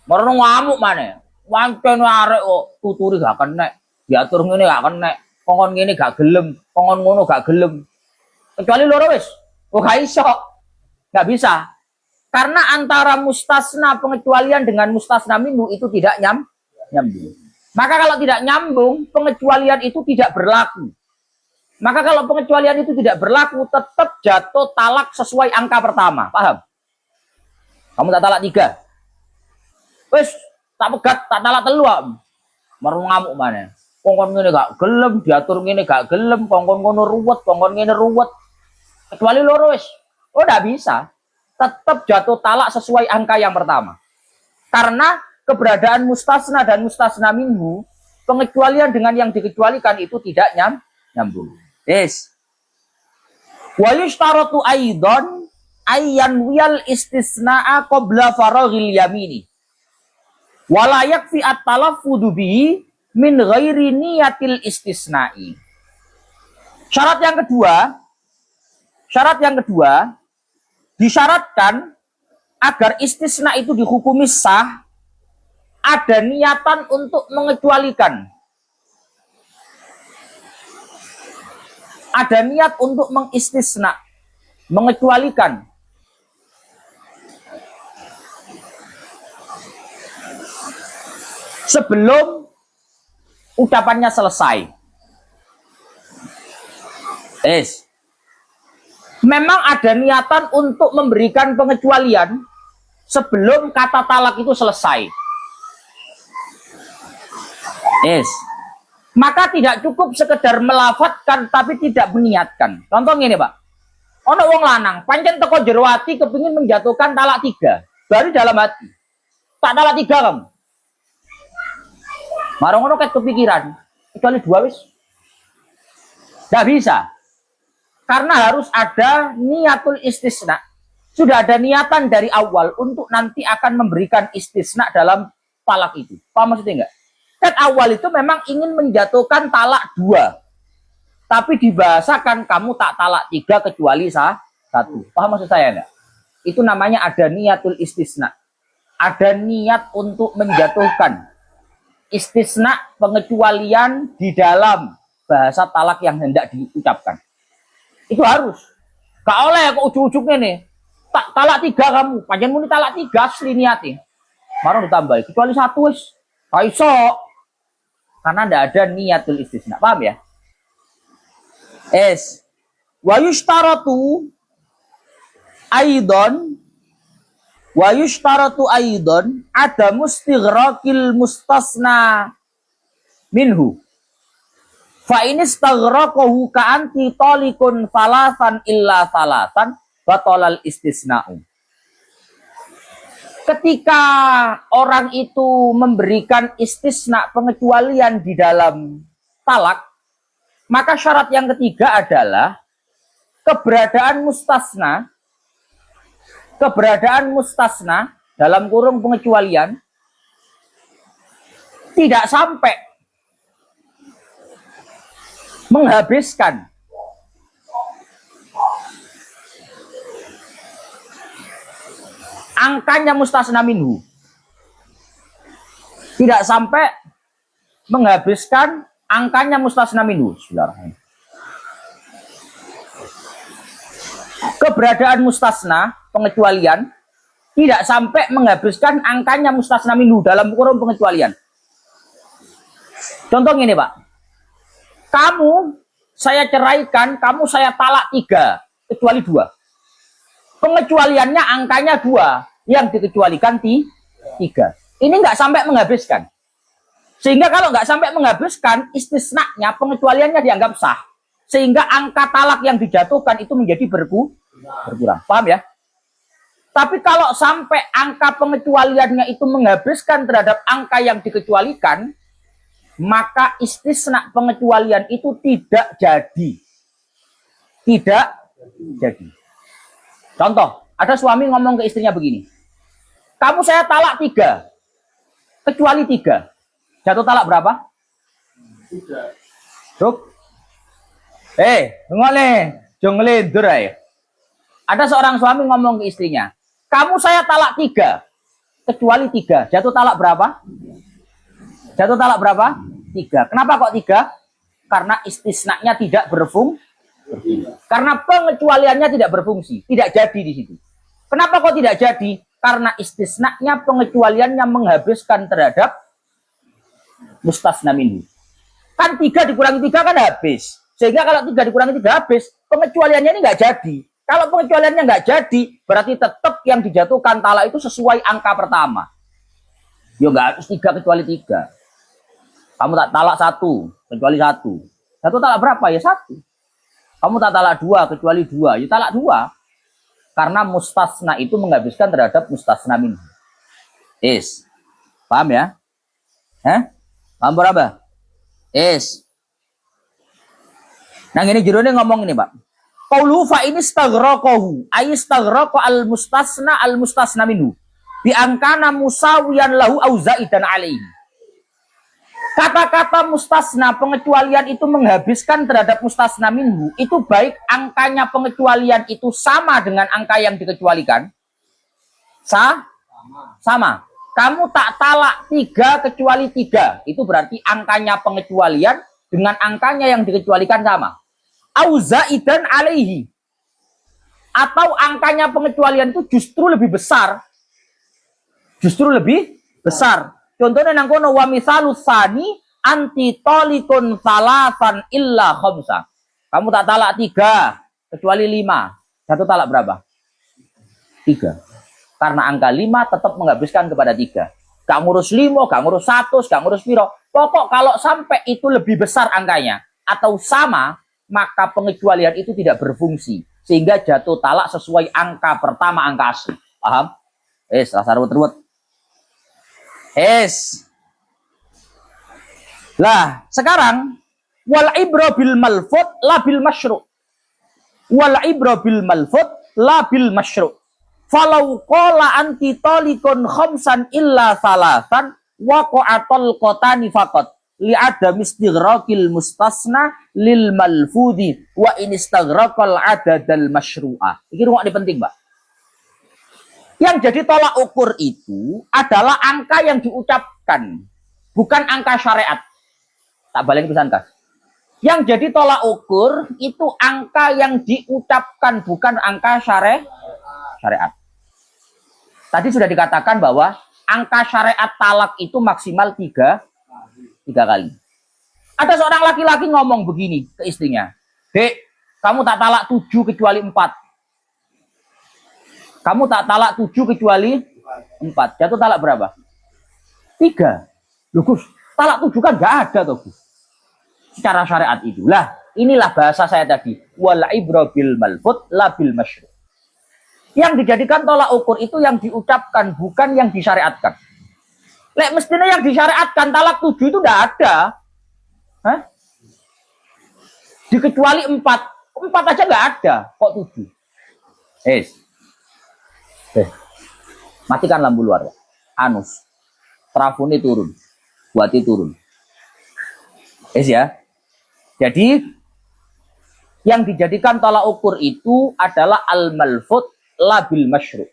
Marono ngamuk mana? Wancen arek kok tuturi gak kena. Diatur ngene gak kena. Kongkon ngene gak gelem, kongkon ngono gak gelem. Kecuali loro wis. Oh gak iso. Gak bisa. Karena antara mustasna pengecualian dengan mustasna minhu itu tidak nyambung. Maka kalau tidak nyambung, pengecualian itu tidak berlaku. Maka kalau pengecualian itu tidak berlaku, tetap jatuh talak sesuai angka pertama. Paham? Kamu tak talak 3. Wes, tak pegat, tak talak 3. Marung ngamuk mana? Kongkon ngene gak gelem, diatur ngene gak gelem, kongkon ngono ruwet, kongkon ngene ruwet. Kecuali loro wes. Oh, enggak bisa. Tetap jatuh talak sesuai angka yang pertama. Karena keberadaan mustasna dan mustasna minhu, pengecualian dengan yang dikecualikan itu tidak nyambung. Yes. Wa yushtaratu aidan ayyan wiyal istisna'a qabla faraghil yamini. Wa la yakfi at-talaffudu bihi min ghairi niyatil istisna'i. Syarat yang kedua disyaratkan agar istisna itu dihukumi sah, ada niatan untuk mengecualikan. Ada niat untuk mengistisna, mengecualikan. Sebelum ucapannya selesai. Yes. Memang ada niatan untuk memberikan pengecualian sebelum kata talak itu selesai. Yes. Maka tidak cukup sekedar melafatkan tapi tidak meniatkan. Contoh ini, Pak. Ono wong lanang, pancen teko jero ati kepingin menjatuhkan talak 3. Baru dalam hati. Tak talak 3 kamu. Marang ono ket kepikiran. Kecuali 2 wis. Tidak bisa. Karena harus ada niatul istisna. Sudah ada niatan dari awal untuk nanti akan memberikan istisna dalam talak itu. Paham maksudnya enggak? Kan awal itu memang ingin menjatuhkan talak 2. Tapi dibahasakan kamu tak talak 3 kecuali 1. Paham maksud saya enggak? Itu namanya ada niatul istisna. Ada niat untuk menjatuhkan istisna, pengecualian di dalam bahasa talak yang hendak diucapkan. Itu harus. Gak oleh kok ujung-ujungnya nih. Tak talak 3 kamu. Panjang muni talak 3 asli niatnya. Marah ditambah. Kecuali 1 wis. Kaiso. Karena ndak ada niatul istisna. Paham ya? Es. Wa yushtaratu aidan ada mustighraqil mustasna minhu. Fa in istaghraqahu ka anti talikun falasan illa falasan batalal istisna'u. Ketika orang itu memberikan istisna, pengecualian di dalam talak, maka syarat yang ketiga adalah keberadaan mustasna dalam kurung pengecualian tidak sampai menghabiskan angkanya mustasna minhu. Tidak sampai menghabiskan angkanya mustasna minhu. Bismillahirrahmanirrahim. Keberadaan mustasna, pengecualian, tidak sampai menghabiskan angkanya mustasna minhu dalam kurung pengecualian. Contoh ini, Pak. Kamu saya ceraikan, kamu saya talak 3, kecuali 2. Pengecualiannya angkanya 2, yang dikecualikan 3. Ini nggak sampai menghabiskan. Sehingga kalau nggak sampai menghabiskan, istisnanya, pengecualiannya dianggap sah. Sehingga angka talak yang dijatuhkan itu menjadi berkurang. Paham ya? Tapi kalau sampai angka pengecualiannya itu menghabiskan terhadap angka yang dikecualikan, maka istisna pengecualian itu tidak jadi. Tidak jadi. Contoh, ada suami ngomong ke istrinya begini. Kamu saya talak 3. Kecuali 3. Jatuh talak berapa? 3. Cuk. Ngene, jong ngelindur ae. Ada seorang suami ngomong ke istrinya, "Kamu saya talak 3. kecuali 3. Jatuh talak berapa? Jatuh talak berapa? 3. Kenapa kok 3? Karena istisnanya tidak berfungsi. Karena pengecualiannya tidak berfungsi. Tidak jadi di situ. Kenapa kok tidak jadi? Karena istisnanya pengecualiannya menghabiskan terhadap mustasna minhu. Kan 3 dikurangi 3 kan habis. Sehingga kalau 3 dikurangi 3 habis, pengecualiannya ini nggak jadi. Kalau pengecualiannya nggak jadi, berarti tetap yang dijatuhkan talak itu sesuai angka pertama. Ya nggak harus 3 kecuali 3. Kamu tak talak 1 kecuali 1. Satu talak berapa? Ya 1. Kamu tak talak 2 kecuali 2. Ya talak 2. Karena mustasna itu menghabiskan terhadap mustasna minhu. Is. Paham ya? Paham berapa? Is. Nah ini judulnya ngomong ini, Pak. Qaulu fa ini staghroqahu ay staghraqa al mustasna minhu bi angkana musawiyan lahu au zaidan alaihi. Kata-kata mustasna pengecualian itu menghabiskan terhadap mustasna minhu itu baik angkanya pengecualian itu sama dengan angka yang dikecualikan. Sama. Kamu tak talak 3 kecuali 3. Itu berarti angkanya pengecualian dengan angkanya yang dikecualikan sama. Au zaidan alaihi. Atau angkanya pengecualian itu justru lebih besar. Justru lebih besar. Contohnya nang kono wa misalus sani anti tolikun salasan illa khamsa. Kamu tak talak 3 kecuali 5. Satu talak berapa? 3. Karena angka 5 tetap menghabiskan kepada 3. Gak ngurus 5, gak ngurus 100, gak ngurus piro. Pokok kalau sampai itu lebih besar angkanya atau sama, maka pengecualian itu tidak berfungsi. Sehingga jatuh talak sesuai angka pertama, angka asli. Paham? Rasa ruwet-ruwet. Lah, sekarang wal ibra bil malfud la bil masyru'. Wal ibra bil malfud la bil masyru'. Falau qala anti talikun khamsan illa salasan waqa'atul qatani faqat li'adam istighraqil mustasna lil malfudi wa in istaghraqal adadal masyru'ah. Ini rumah ini penting, Pak. Yang jadi tolak ukur itu adalah angka yang diucapkan, bukan angka syariat. Tak balik pesan, Kas. Yang jadi tolak ukur itu angka yang diucapkan, bukan angka syariat. Tadi sudah dikatakan bahwa angka syariat talak itu maksimal 3 kali. Ada seorang laki-laki ngomong begini ke istrinya. Dek, kamu tak talak 7 kecuali 4. Kamu tak talak 7 kecuali 4. Jatuh talak berapa? 3. Loh Gus, talak 7 kan gak ada toh Gus. Secara syariat itu. Lah, inilah bahasa saya tadi. Wal ibra bil malfud la bil masyru'. Yang dijadikan tolak ukur itu yang diucapkan, bukan yang disyariatkan. Lek mestinya yang disyariatkan talak 7 itu tidak ada. Dikecuali 4. 4 aja nggak ada. Kok 7? Matikan lampu luar. Anus. Trafone turun. Buati turun. Ya. Jadi yang dijadikan tolak ukur itu adalah al-malfud labil masyru'.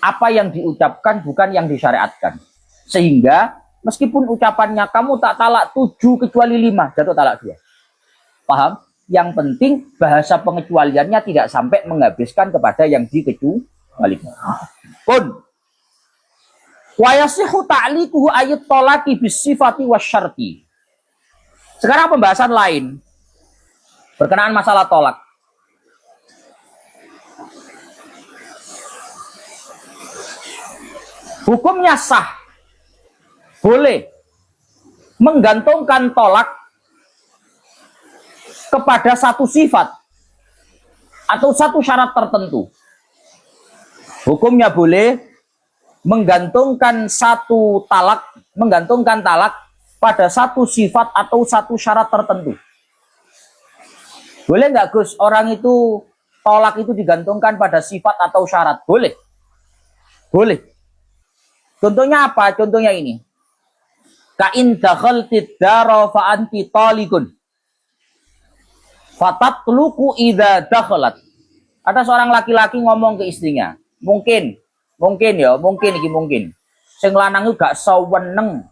Apa yang diucapkan bukan yang disyariatkan. Sehingga meskipun ucapannya kamu tak talak 7 kecuali 5, jatuh talak 2. Paham? Yang penting bahasa pengecualiannya tidak sampai menghabiskan kepada yang dikecualikan. Pun wa yasihu ta'liquhu ayat talaqi bisifati wasyarti. Sekarang pembahasan lain berkenaan masalah tolak. Hukumnya sah, boleh menggantungkan tolak kepada satu sifat atau satu syarat tertentu. Hukumnya boleh menggantungkan talak pada satu sifat atau satu syarat tertentu. Boleh nggak Gus, orang itu tolak itu digantungkan pada sifat atau syarat? Boleh. Boleh. Contohnya apa? Contohnya ini. Ka'in dakhaltid dara fa anti talikun. Fatatluku idza dakhalat. Ada seorang laki-laki ngomong ke istrinya. Mungkin mungkin iki mungkin. Sing lanang iku gak seweneng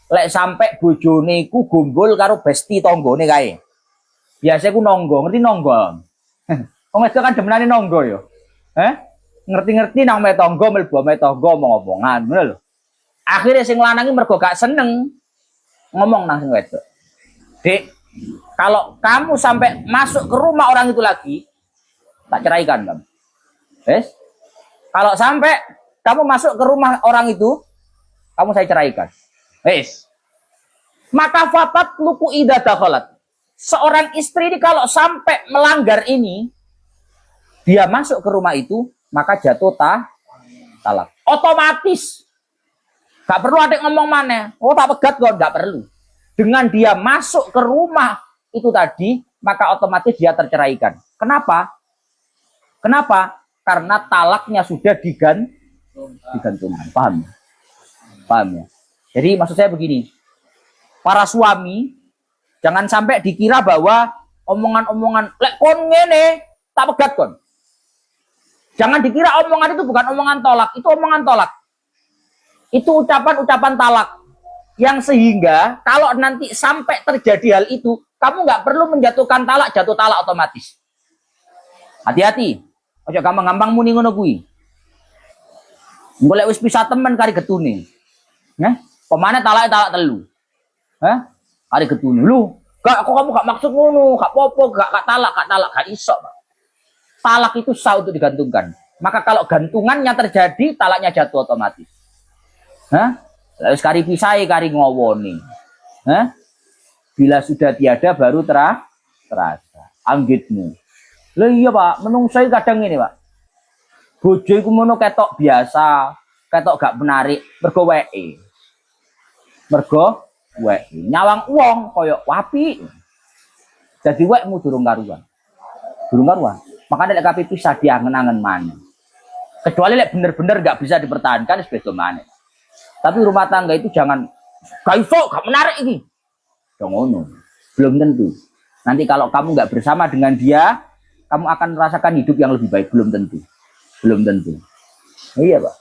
lek sampai bojone iku gombol karo besti tanggane kae. Biasa ku nonggo, ngerti nonggo. Wong wedok kan demenane nonggo ya. Ngerti-ngerti nang omahe tangga mlebu omahe tangga omong-omongan, ngono lho. Akhire sing lanang iki mergo gak seneng ngomong nang sing wedok. Dik, kalau kamu sampai masuk ke rumah orang itu lagi, tak ceraikan kamu. Wes? Kalau sampai kamu masuk ke rumah orang itu, kamu saya ceraikan. Wes. Maka fatat luku ida dakhalat. Seorang istri ini kalau sampai melanggar ini, dia masuk ke rumah itu, maka jatuh talak. Otomatis. Gak perlu ada yang ngomong mana. Oh tak pegat kok, gak perlu. Dengan dia masuk ke rumah itu tadi, maka otomatis dia terceraikan. Kenapa? Karena talaknya sudah digantungkan. Paham? Paham ya? Jadi maksud saya begini. Para suami jangan sampai dikira bahwa omongan-omongan lek kon ngene tak pegat kon. Jangan dikira omongan itu bukan omongan tolak, itu omongan tolak. Itu ucapan-ucapan talak. Yang sehingga kalau nanti sampai terjadi hal itu, kamu nggak perlu menjatuhkan talak, jatuh talak otomatis. Hati-hati. Ojo gampang-gampang muni ngono kuwi. Golek wis pisah temen kari getune. Pemane talake talak telu. Kari getune. Lu, kok kamu gak maksud ngono, gak popo, gak talak, gak iso. Talak itu sah untuk digantungkan. Maka kalau gantungannya terjadi, talaknya jatuh otomatis. Lalu kari pisai, kari ngowoni. Bila sudah tiada baru terasa. Anggitmu. Lah iya Pak, menungso kadang ini Pak. Bojo iku mono ketok biasa, ketok gak menarik, mergo weke. Nyawang wong koyok wapi. Jadi wekmu durung karuan. Makanya lek kape pisah diangen-angen maneh. Kecuali lek bener-bener gak bisa dipertahankan wis beda maneh. Tapi rumah tangga itu jangan gak iso, gak menarik ini. Ngono. Belum tentu. Nanti kalau kamu nggak bersama dengan dia, kamu akan merasakan hidup yang lebih baik. Belum tentu. Iya Pak.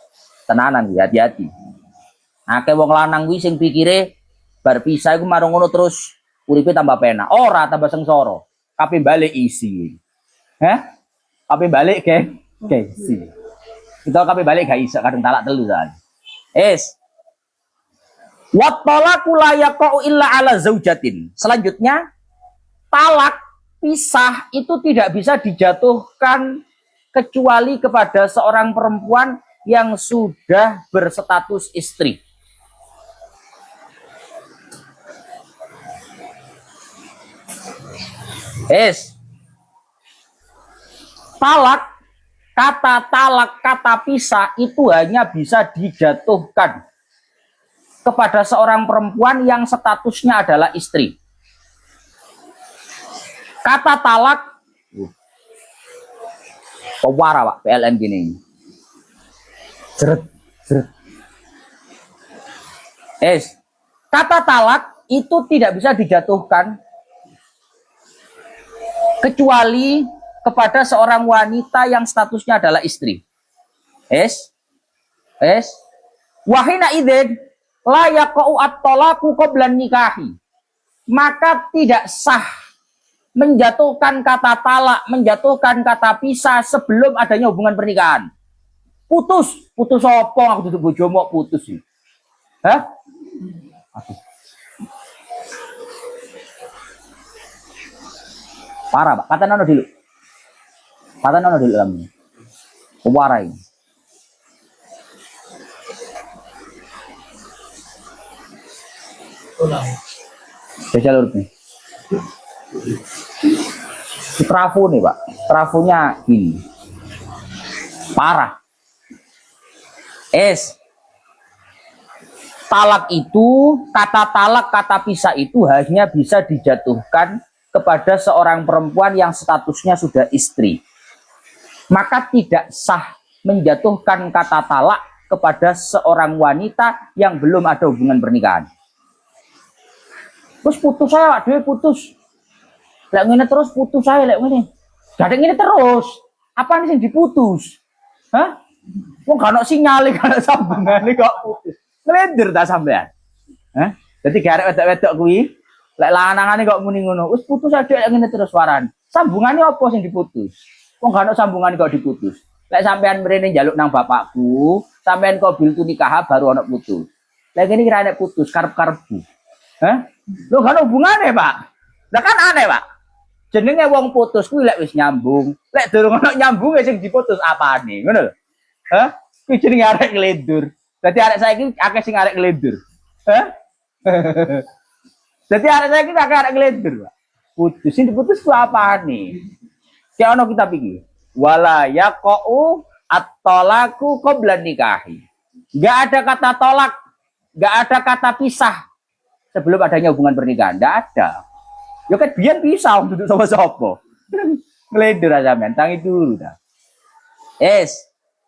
Tenanan, hati-hati. Akeh wong lanang kuwi sing pikire bar pisah iku marung ngono terus uripe tambah penak. Ora tambah sengsara. Kape balik isi. Kape balik isi. Kita kape balik gak iso kadang talak telu kan. Wat talaqu la yaqa'u illa ala zaujatin. Selanjutnya, talak pisah itu tidak bisa dijatuhkan kecuali kepada seorang perempuan yang sudah berstatus istri. Talak, kata pisah itu hanya bisa dijatuhkan kepada seorang perempuan yang statusnya adalah istri. Kata talak, pewara Pak, PLN gini. Seret. Kata talak itu tidak bisa dijatuhkan kecuali kepada seorang wanita yang statusnya adalah istri. Wahina idzin la yaqa'u at-talaqu qabla nikahi. Maka tidak sah menjatuhkan kata talak, menjatuhkan kata pisah sebelum adanya hubungan pernikahan. Putus apa aku duduk bojomu putus sih. Parah Pak, kata nono dulu kami. Warai. Spesial urut nih. Trafo nih Pak, trafonya ini parah. Talak itu, kata pisah itu hanya bisa dijatuhkan kepada seorang perempuan yang statusnya sudah istri. Maka tidak sah menjatuhkan kata talak kepada seorang wanita yang belum ada hubungan pernikahan. Terus putus saya, dia putus. Lek ngene terus putus saya, lek ngene. Gak ada ngene terus. Apa nih yang diputus? Wong gak ono sinyal, gak ono sambungane kok putus. Ngelendir ta sampean? Hah? Dadi garek wedok-wedok kuwi, lek lanangane kok muni ngono, wis putus aja ngene terus waran. Sambungane apa sing diputus? Wong gak ono sambungane kok diputus. Lek sampean mrene njaluk nang bapakku, sampean qabil tu nikah baru ono putus. Lek ngene kira nek putus karep-karepku. Hah? Lho gak ono hubungane, Pak. Lah kan aneh, Pak. Jenenge wong putus kuwi lek wis nyambung, lek durung ono nyambung sing diputus apane, ngono lho. Hah? Kuwi jenenge arek nglendur. Dadi arek saiki akeh sing arek nglendur. Hah? Dadi arek saiki akeh arek nglendur, Pak. Putus sing diputus ku apane? Kayak ono kita pikir. Wala yaqau at-talaqu qabla nikahi. Enggak ada kata tolak, enggak ada kata pisah sebelum adanya hubungan pernikahan, enggak ada. Ya kan biyen pisah duduk sama sapa. Nglendur aja men, tangi dulu dah.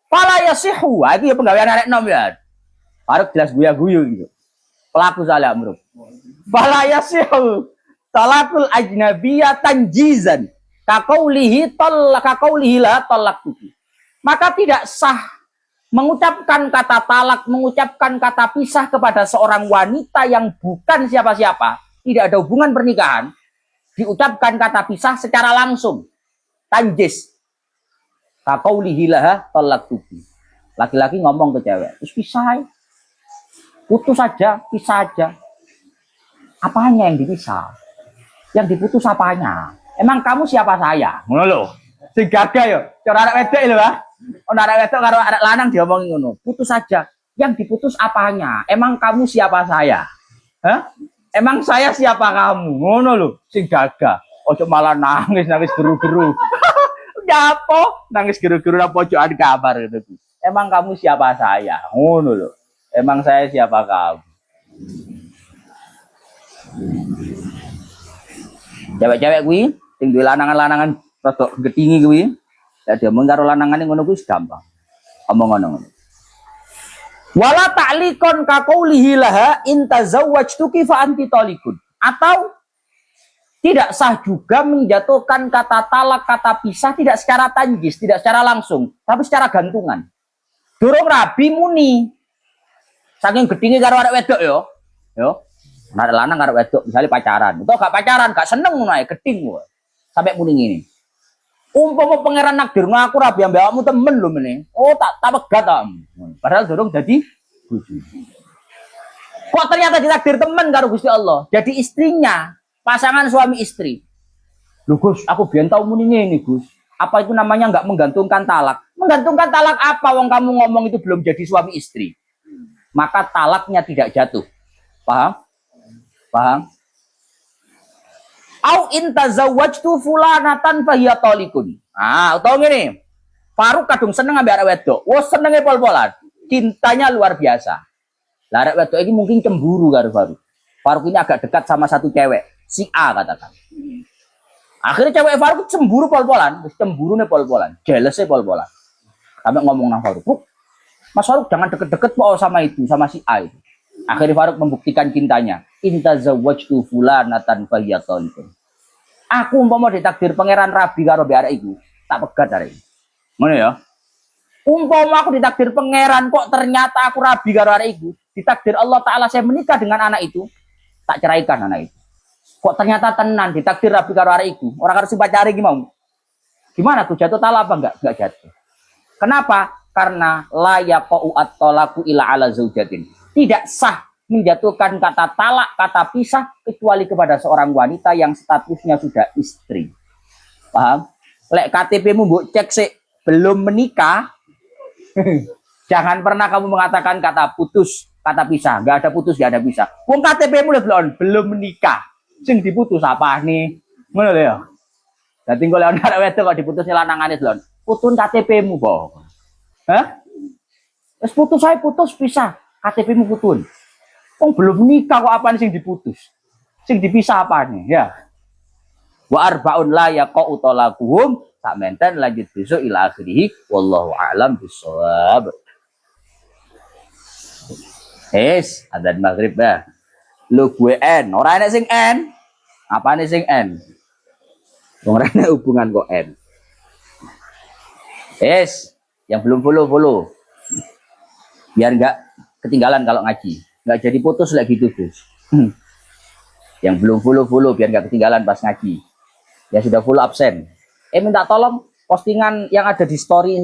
Fala yasihu. Iki ya penggawean arek nom ya. Arep jelas guya-guyu gitu. Pelaku salah amruk. Fala yasihu. Talakul ajnabiyya tanjizan. Kakaulihi la talaqtuki. Maka tidak sah mengucapkan kata talak, mengucapkan kata pisah kepada seorang wanita yang bukan siapa-siapa, tidak ada hubungan pernikahan, diucapkan kata pisah secara langsung. Tanjiz. Kakaulihi la talaqtuki. Laki-laki ngomong ke cewek, terus pisah. Putus saja, pisah aja. Apanya yang dipisah? Yang diputus apanya? Emang kamu siapa saya? Ngono lho. Sing gagah yo. Cara arek wedok lho, Pak. Ono arek wedok karo arek lanang diomongin ngono. Putus saja. Yang diputus apanya? Emang kamu siapa saya? Hah? Emang saya siapa kamu? Ngono lho, sing gagah. Ojo malah nangis geru-geru. Nyapo? Nangis geru-geru nang pojokan kamar ngono. Emang kamu siapa saya? Ngono lho. Emang saya siapa kamu? Cewek-cewek kuwi sing duwe lanangan-lanangan rada gedhingi kuwi, lek dia mung karo lanangane ngono kuwi gampang. Omong ngono. Wala ta'liqon ka qaulihi laha in tazawwajtuki fa anti talikun. Atau tidak sah juga menjatuhkan kata talak, kata pisah tidak secara tanjis, tidak secara langsung, tapi secara gantungan. Durung rabi muni. Saking gedhinge karo arek wedok yo. Yo. Arek lanang karo wedok misalnya pacaran. Atau gak pacaran, gak seneng ngono ae, gedhing kok. Sampai muni ngene. Umpama pangeran nakdir ngaku rabi ambek awakmu temen lho meneh. Oh tak pegat ta. Padahal durung dadi bojo. Kok ternyata ditakdir temen karo Gusti Allah. Jadi istrinya, pasangan suami istri. Loh Gus, aku biyen tau muni ngene Gus. Apa itu namanya enggak menggantungkan talak? Menggantungkan talak apa wong kamu ngomong itu belum jadi suami istri? Maka talaknya tidak jatuh. Paham? Paham? Au in tazawwajtu fulanatan fahiya talikun. Ah, utawa ngene. Faruk kadung seneng ambek arek wedok. Wes senenge pol-polan. Cintanya luar biasa. Lah arek wedok iki mungkin cemburu karo Faruk. Faruk ini agak dekat sama satu cewek, si A katakan. Akhirnya cewek Faruk cemburu pol-polan, wis cemburune pol-polan, jealous-e pol-polan. Sampai ngomong nang Faruk, Mas Faruk jangan deket-deket kok sama itu, sama si A itu. Akhirnya Faruk membuktikan cintanya. Inta zawwajtu fulanatan fahiyaton. Aku umpama ditakdir pangeran rabi karo mbek arek iku, tak pegat arek. Ngono ya. Umpama aku ditakdir pangeran kok ternyata aku rabi karo arek iku, ditakdir Allah taala saya menikah dengan anak itu, tak ceraikan anak itu. Kok ternyata tenan ditakdir rabi karo arek iku, ora karo si pacare iki mau. Gimana tuh jatuh talak apa enggak? Enggak jatuh. Kenapa? Karena la yaqau at-talaqu ila ala zaujatin. Tidak sah menjatuhkan kata talak, kata pisah kecuali kepada seorang wanita yang statusnya sudah istri. Paham? Lek KTP-mu mbok cek sik belum menikah. Jangan pernah kamu mengatakan kata putus, kata pisah. Enggak ada putus, enggak ada pisah. Wong KTP-mu belum menikah. Sing diputus apa nih? Ngono lho ya. Dadi kok lek ana wedok kok diputusnya lanangane lho. Putun KTP-mu, Bo. Hah? Wis putus saya putus pisah. KTP-mu putun. Wong belum nikah kok apaan sing diputus? Sing dipisah apane? Ya. Wa arbaun la yaqau talaquhum tak menten lanjut besok ila akhirih wallahu a'lam bissawab. Adzan maghrib ya. Lu gue N, ora enek sing N. Apane sing N? Wong rene hubungan kok N. Yang belum follow. Biar nggak ketinggalan kalau ngaji. Nggak jadi putus lagi gitu, Gus. Yang belum follow biar nggak ketinggalan pas ngaji. Ya sudah follow absen. Minta tolong postingan yang ada di story